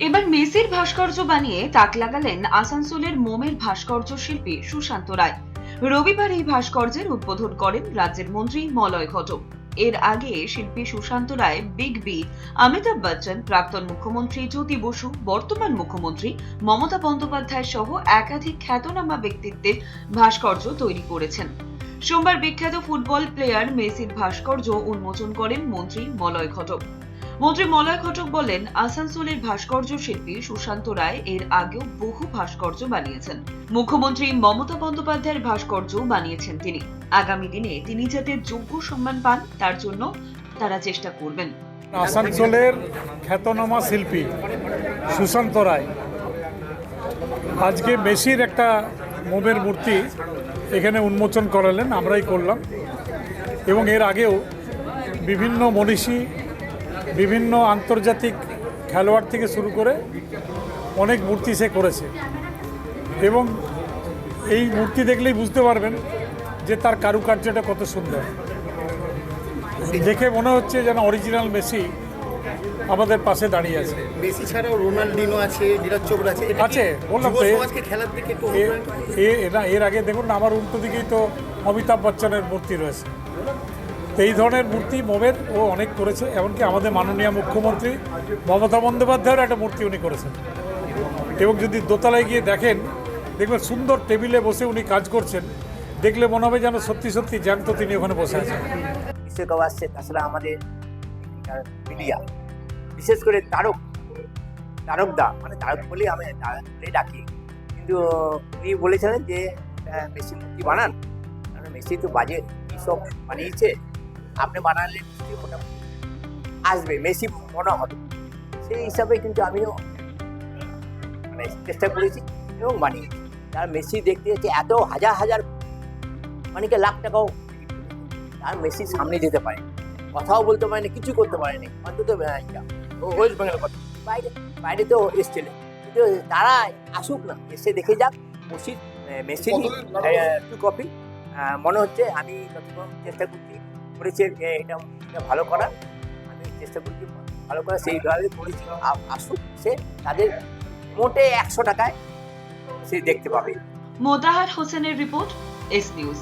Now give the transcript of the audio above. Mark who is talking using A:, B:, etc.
A: এবার মেসির ভাস্কর্য বানিয়ে তাক লাগালেন আসানসোলের মোমের ভাস্কর্য শিল্পী সুশান্ত রায়। রবিবার এই ভাস্কর্যের উদ্বোধন করেন রাজ্যের মন্ত্রী মলয় ঘটক। এর আগে শিল্পী সুশান্ত রায় বিগ বি, অমিতাভ বচ্চন, প্রাক্তন মুখ্যমন্ত্রী জ্যোতি বসু, বর্তমান মুখ্যমন্ত্রী মমতা বন্দ্যোপাধ্যায় সহ একাধিক খ্যাতনামা ব্যক্তিত্বের ভাস্কর্য তৈরি করেছেন। সোমবার বিখ্যাত ফুটবল প্লেয়ার মেসির ভাস্কর্য উন্মোচন করেন মন্ত্রী মলয় ঘটক। মন্ত্রী মলয় ঘটক বলেন, আসানসোলের ভাস্কর্য শিল্পী সুশান্ত রায় এর আগেও বহু ভাস্কর্য বানিয়েছেন। মুখ্যমন্ত্রী মমতা বন্দ্যোপাধ্যায়ের ভাস্কর্য বানিয়েছেন তিনি। আগামী দিনে তিনি যাতে যোগ্য সম্মান পান তার জন্য তারা চেষ্টা করবেন।
B: আসানসোলের খ্যাতনামা শিল্পী সুশান্ত রায় আজকে মেসির একটা মোমের মূর্তি এখানে উন্মোচন করালেন, আমরাই করলাম। এবং এর আগেও বিভিন্ন মনীষী, বিভিন্ন আন্তর্জাতিক খেলোয়াড় থেকে শুরু করে অনেক মূর্তি সে করেছে। এবং এই মূর্তি দেখলেই বুঝতে পারবেন যে তার কারুকার্যটা কত সুন্দর। দেখে মনে হচ্ছে যেন অরিজিনাল মেসি আমাদের পাশে দাঁড়িয়ে আছে।
C: মেসি ছাড়াও রোনাল্ডিনো আছে, বিরাট চোপড়া আছে।
B: আছে, বললাম তো।
C: সমাজকে খেলার দিকে একটু
B: এর আগে দেখুন না, আমার উল্টো দিকেই তো অমিতাভ বচ্চনের মূর্তি রয়েছে। তো এই ধরনের মূর্তি মোমের ও অনেক করেছে। এমনকি আমাদের মাননীয় মুখ্যমন্ত্রী মমতা বন্দ্যোপাধ্যায়ের একটা মূর্তি উনি করেছেন। এবং যদি দোতলায় গিয়ে দেখেন, দেখবেন সুন্দর টেবিলে বসে উনি কাজ করছেন। দেখলে মনে হবে যেন সত্যি সত্যি জ্যান্ত তিনি ওখানে বসে আছেন।
D: বিশ্বকাপ আসছে, তাছাড়া আমাদের মিডিয়া, বিশেষ করে তারকদা, মানে তারক বলেই আমি তারক বলে ডাকি। কিন্তু উনি বলেছিলেন যে মেসি মূর্তি বানান, কারণ মেসি তো বাজে এইসব বানিয়েছে, আপনি বানালে নিশ্চয়ই মোটামুটি আসবে, মেসি মনে হবে। সেই হিসাবে কিন্তু আমিও মানে চেষ্টা করেছি এবং বানিয়েছি। আর মেসি দেখতে যাচ্ছে এত হাজার হাজার, মানে লাখ টাকাও, আর মেসির সামনে যেতে পারে, কথাও বলতে পারেনি, কিছু করতে পারেনি, অন্তত ওয়েস্ট বেঙ্গল কথা। বাইরে তো এসছিলেন, কিন্তু তারা আসুক না, এসে দেখে যাক মেসির টু কপি। মনে হচ্ছে আমি যতক্ষণ চেষ্টা করেছি এটা ভালো করার, আমি চেষ্টা করছি ভালো করা, সেইভাবে করেছি। আসুক, সে তাদের মোটে 100 টাকায় সে দেখতে পাবে।
A: মোতাহার হোসেনের রিপোর্ট, এস নিউজ।